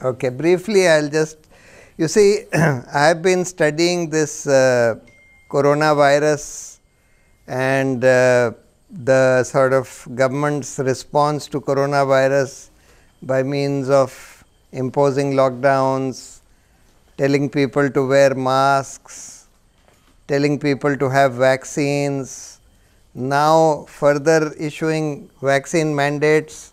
Okay, briefly I'll just, you see, I have been studying this coronavirus and the sort of government's response to coronavirus by means of imposing lockdowns, telling people to wear masks, telling people to have vaccines, now further issuing vaccine mandates,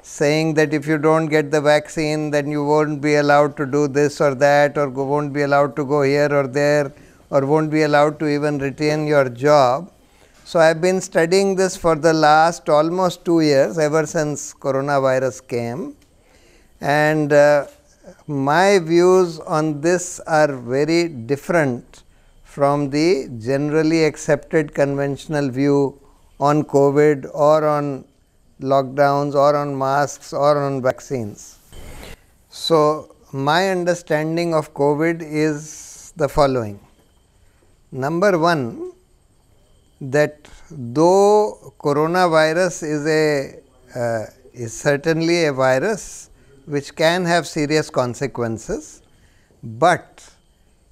saying that if you don't get the vaccine, then you won't be allowed to do this or that, or won't be allowed to go here or there, or won't be allowed to even retain your job. So I have been studying this for the last almost 2 years, ever since coronavirus came, and my views on this are very different from the generally accepted conventional view on COVID or on lockdowns or on masks or on vaccines. So my understanding of COVID is the following. Number one, that though coronavirus is certainly a virus which can have serious consequences, but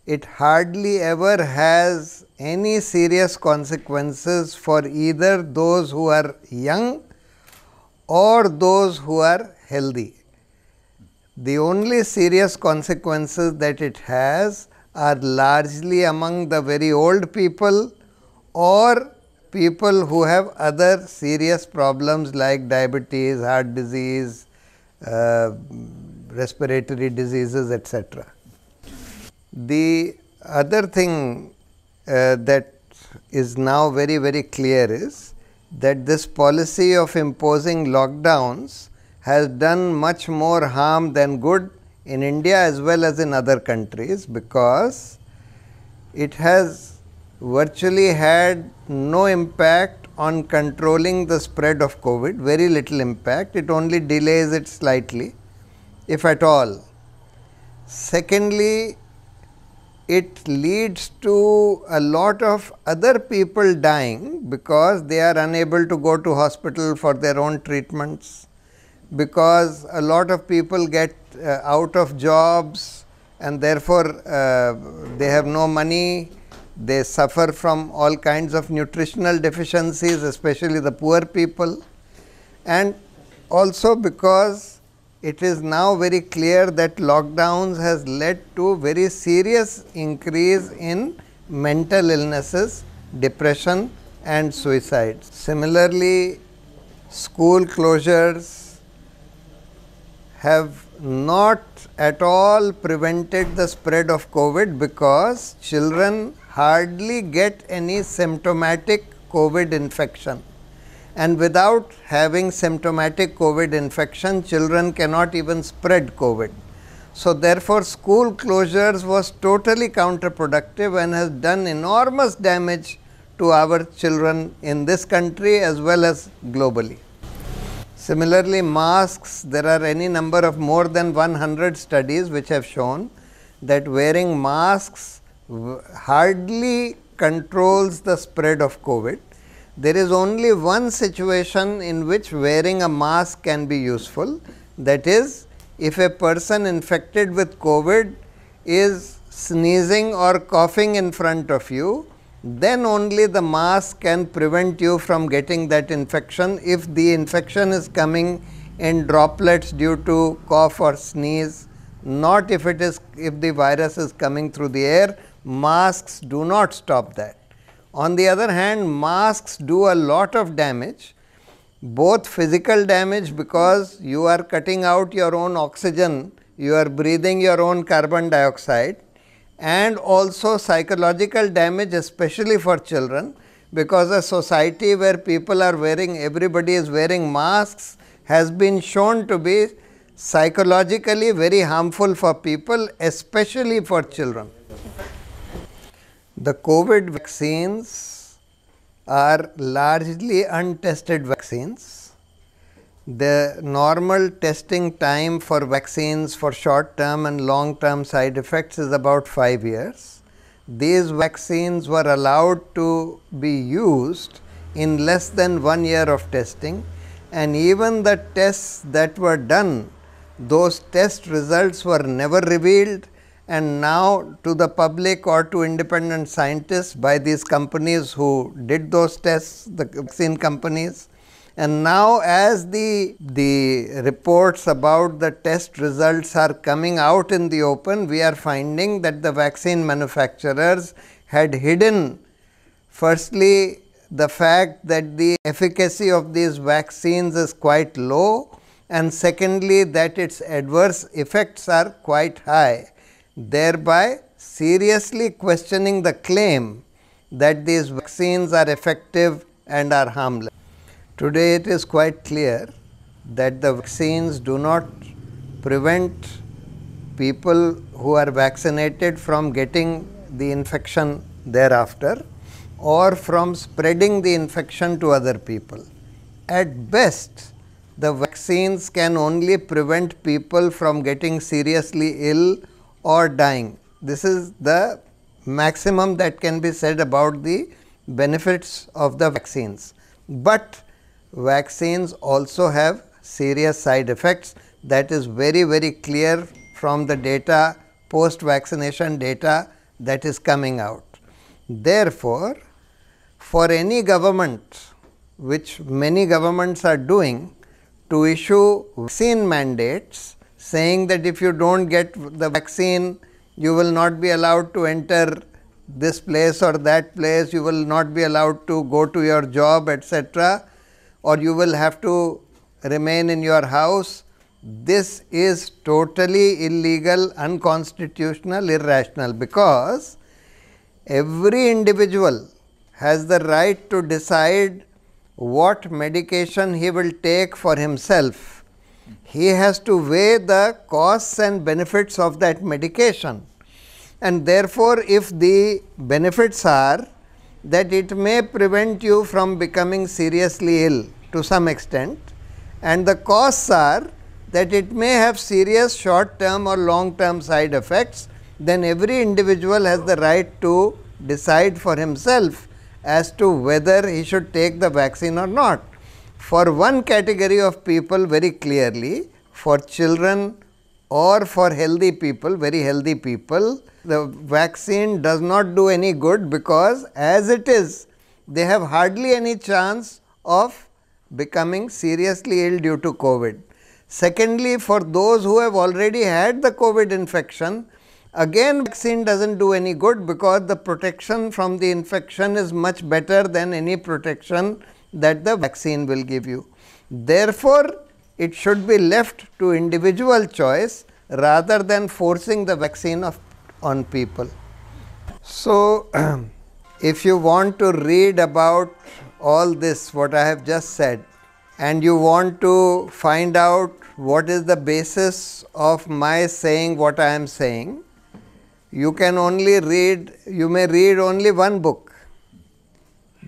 it hardly ever has any serious consequences for either those who are young or those who are healthy. The only serious consequences that it has are largely among the very old people or people who have other serious problems like diabetes, heart disease, respiratory diseases, etc. The other thing that is now very, very clear is that this policy of imposing lockdowns has done much more harm than good in India as well as in other countries, because it has virtually had no impact on controlling the spread of COVID, very little impact, it only delays it slightly, if at all. Secondly, it leads to a lot of other people dying because they are unable to go to hospital for their own treatments, because a lot of people get out of jobs and therefore they have no money, they suffer from all kinds of nutritional deficiencies, especially the poor people, and also because it is now very clear that lockdowns has led to very serious increase in mental illnesses, depression and suicide. Similarly, school closures have not at all prevented the spread of COVID, because children hardly get any symptomatic COVID infection. And without having symptomatic COVID infection, children cannot even spread COVID. So therefore, school closures was totally counterproductive and has done enormous damage to our children in this country as well as globally. Similarly, masks, there are any number of more than 100 studies which have shown that wearing masks hardly controls the spread of COVID. There is only one situation in which wearing a mask can be useful, that is, if a person infected with COVID is sneezing or coughing in front of you, then only the mask can prevent you from getting that infection. If the infection is coming in droplets due to cough or sneeze, not if the virus is coming through the air, masks do not stop that. On the other hand, masks do a lot of damage, both physical damage because you are cutting out your own oxygen, you are breathing your own carbon dioxide, and also psychological damage, especially for children, because a society where people are everybody is wearing masks has been shown to be psychologically very harmful for people, especially for children. The COVID vaccines are largely untested vaccines. The normal testing time for vaccines for short term and long term side effects is about 5 years. These vaccines were allowed to be used in less than 1 year of testing, and even the tests that were done Those test results were never revealed, and now to the public or to independent scientists by these companies who did those tests, the vaccine companies. And now as the reports about the test results are coming out in the open, we are finding that the vaccine manufacturers had hidden, firstly, the fact that the efficacy of these vaccines is quite low, and secondly, that its adverse effects are quite high, thereby seriously questioning the claim that these vaccines are effective and are harmless. Today it is quite clear that the vaccines do not prevent people who are vaccinated from getting the infection thereafter or from spreading the infection to other people. At best, the vaccines can only prevent people from getting seriously ill or dying. This is the maximum that can be said about the benefits of the vaccines. But vaccines also have serious side effects. That is very, very clear from the data, post-vaccination data that is coming out. Therefore, for any government, which many governments are doing, to issue vaccine mandates saying that if you don't get the vaccine, you will not be allowed to enter this place or that place, you will not be allowed to go to your job, etc., or you will have to remain in your house. This is totally illegal, unconstitutional, irrational, because every individual has the right to decide what medication he will take for himself. He has to weigh the costs and benefits of that medication, and therefore, if the benefits are that it may prevent you from becoming seriously ill to some extent, and the costs are that it may have serious short term or long term side effects, then every individual has the right to decide for himself as to whether he should take the vaccine or not. For one category of people, very clearly, for children or for healthy people, very healthy people, the vaccine does not do any good, because as it is, they have hardly any chance of becoming seriously ill due to COVID. Secondly, for those who have already had the COVID infection, again vaccine does not do any good, because the protection from the infection is much better than any protection that the vaccine will give you. Therefore, it should be left to individual choice rather than forcing the vaccine on people. So, if you want to read about all this, what I have just said, and you want to find out what is the basis of my saying what I am saying, you can only read, you may read only one book.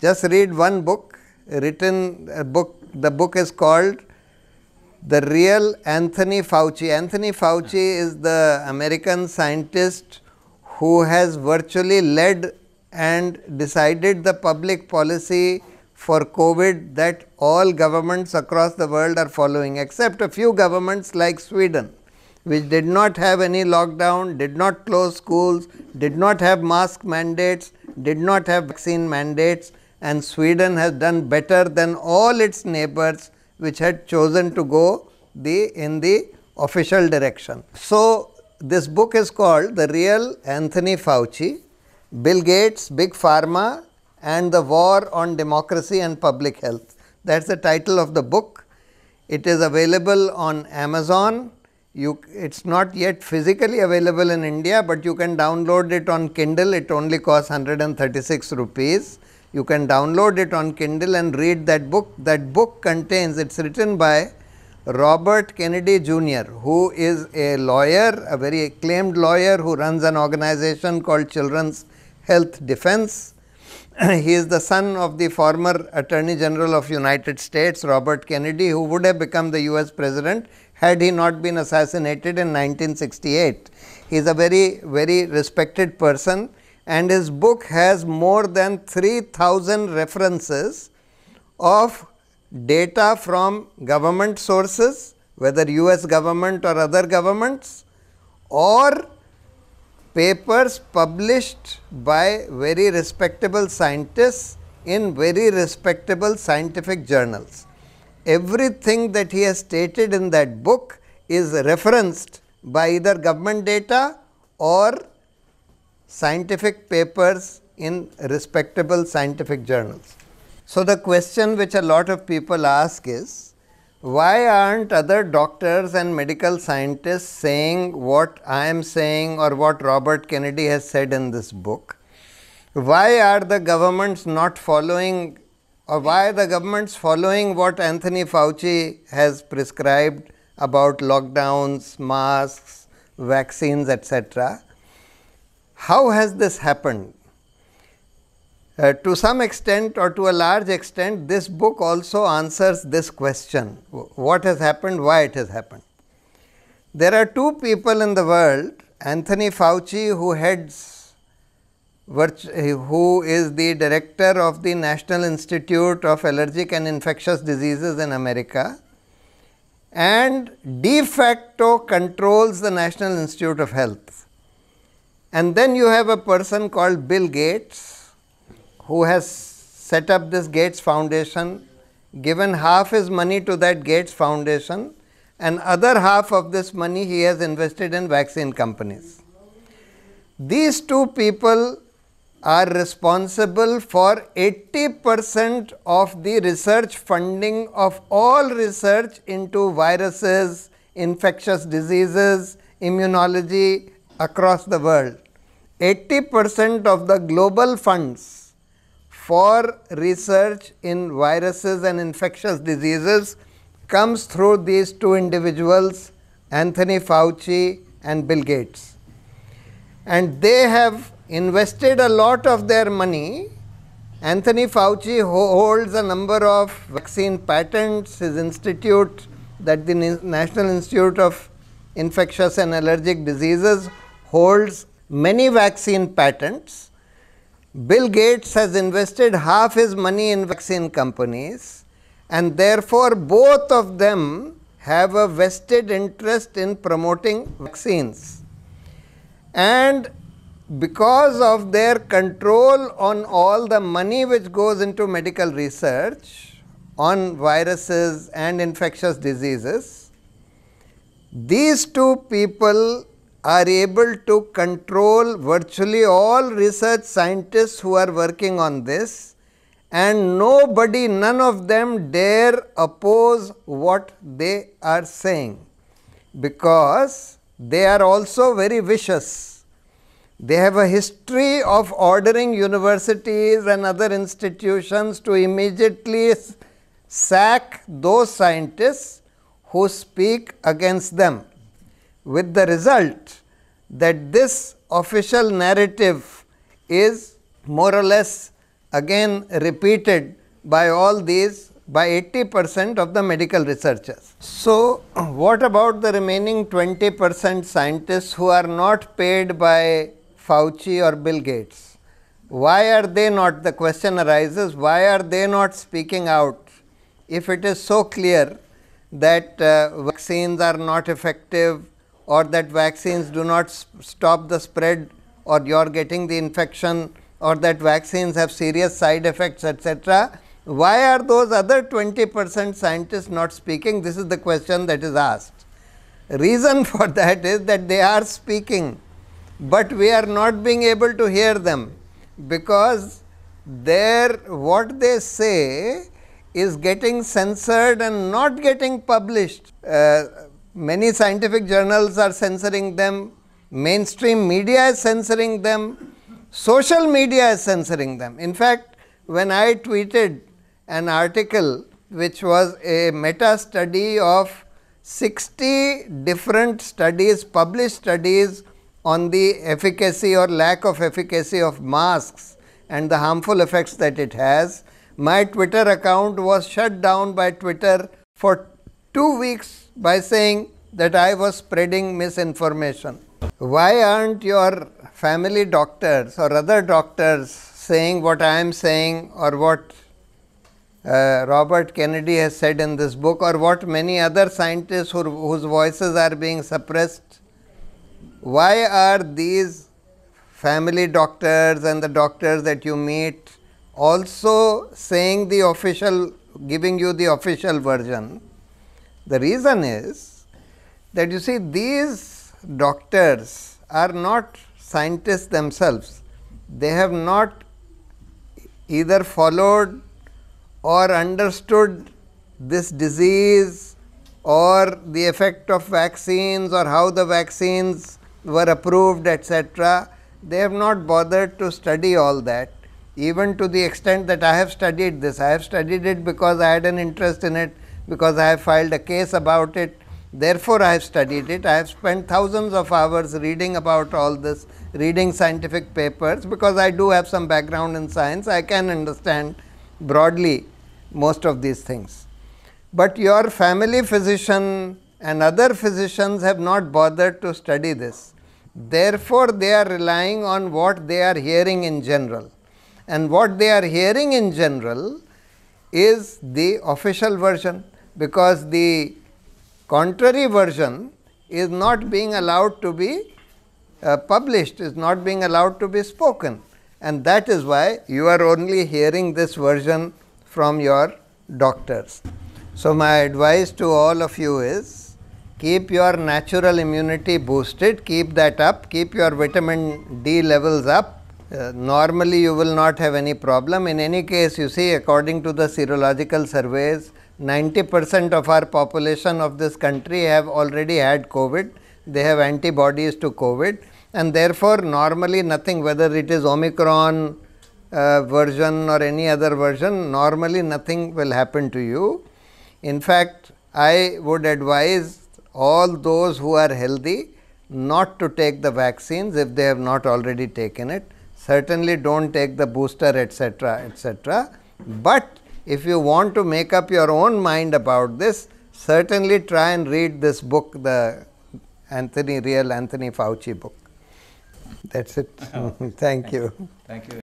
Just read one book, written book. The book is called The Real Anthony Fauci. Anthony Fauci is the American scientist who has virtually led and decided the public policy for COVID that all governments across the world are following, except a few governments like Sweden, which did not have any lockdown, did not close schools, did not have mask mandates, did not have vaccine mandates, and Sweden has done better than all its neighbors which had chosen to go in the official direction. So, this book is called The Real Anthony Fauci, Bill Gates, Big Pharma and the War on Democracy and Public Health. That is the title of the book. It is available on Amazon. It is not yet physically available in India, but you can download it on Kindle. It only costs 136 rupees. You can download it on Kindle and read that book. That book contains, it is written by Robert Kennedy Jr., who is a lawyer, a very acclaimed lawyer who runs an organization called Children's Health Defense. He is the son of the former Attorney General of United States, Robert Kennedy, who would have become the US President had he not been assassinated in 1968. He is a very, very respected person, and his book has more than 3,000 references of data from government sources whether US government or other governments, or papers published by very respectable scientists in very respectable scientific journals. Everything that he has stated in that book is referenced by either government data or scientific papers in respectable scientific journals. So, the question which a lot of people ask is, why aren't other doctors and medical scientists saying what I am saying or what Robert Kennedy has said in this book? Why are the governments not following, or why are the governments following what Anthony Fauci has prescribed about lockdowns, masks, vaccines, etc.? How has this happened? To some extent or to a large extent, this book also answers this question: what has happened, why it has happened. There are two people in the world, Anthony Fauci, who is the director of the National Institute of Allergic and Infectious Diseases in America, and de facto controls the National Institute of Health. And then you have a person called Bill Gates, who has set up this Gates Foundation, given half his money to that Gates Foundation, and other half of this money he has invested in vaccine companies. These two people are responsible for 80% of the research funding of all research into viruses, infectious diseases, immunology across the world. 80% of the global funds for research in viruses and infectious diseases comes through these two individuals, Anthony Fauci and Bill Gates. And they have invested a lot of their money. Anthony Fauci holds a number of vaccine patents. His institute, that the National Institute of Infectious and Allergic Diseases, holds many vaccine patents. Bill Gates has invested half his money in vaccine companies, and therefore both of them have a vested interest in promoting vaccines. And because of their control on all the money which goes into medical research on viruses and infectious diseases, these two people are able to control virtually all research scientists who are working on this, and none of them dare oppose what they are saying, because they are also very vicious. They have a history of ordering universities and other institutions to immediately sack those scientists who speak against them, with the result that this official narrative is more or less again repeated by all these, by 80% of the medical researchers. So, what about the remaining 20% scientists who are not paid by Fauci or Bill Gates? Why are they not, the question arises, why are they not speaking out if it is so clear that vaccines are not effective, or that vaccines do not stop the spread, or you are getting the infection, or that vaccines have serious side effects, etc. Why are those other 20% scientists not speaking? This is the question that is asked. Reason for that is that they are speaking, but we are not being able to hear them, because what they say is getting censored and not getting published. Many scientific journals are censoring them, mainstream media is censoring them, social media is censoring them. In fact, when I tweeted an article which was a meta study of 60 different studies, published studies on the efficacy or lack of efficacy of masks and the harmful effects that it has, my Twitter account was shut down by Twitter for 2 weeks by saying that I was spreading misinformation. Why aren't your family doctors or other doctors saying what I am saying, or what Robert Kennedy has said in this book, or what many other scientists whose voices are being suppressed. Why are these family doctors and the doctors that you meet also saying the official, giving you the official version? The reason is that you see, these doctors are not scientists themselves. They have not either followed or understood this disease or the effect of vaccines or how the vaccines were approved, etc. They have not bothered to study all that, even to the extent that I have studied this. I have studied it because I had an interest in it, because I have filed a case about it. Therefore, I have studied it. I have spent thousands of hours reading about all this, reading scientific papers, because I do have some background in science. I can understand broadly most of these things. But your family physician and other physicians have not bothered to study this. Therefore, they are relying on what they are hearing in general. And what they are hearing in general is the official version, because the contrary version is not being allowed to be published, is not being allowed to be spoken. And that is why you are only hearing this version from your doctors. So, my advice to all of you is, keep your natural immunity boosted, keep that up, keep your vitamin D levels up. Normally, you will not have any problem. In any case, you see, according to the serological surveys, 90% of our population of this country have already had COVID. They have antibodies to COVID, and therefore, normally nothing, whether it is Omicron version or any other version, normally nothing will happen to you. In fact, I would advise all those who are healthy not to take the vaccines if they have not already taken it. Certainly don't take the booster, etc., etc. But if you want to make up your own mind about this, certainly try and read this book, the Anthony Fauci book. That's it. Thank you. Thank you.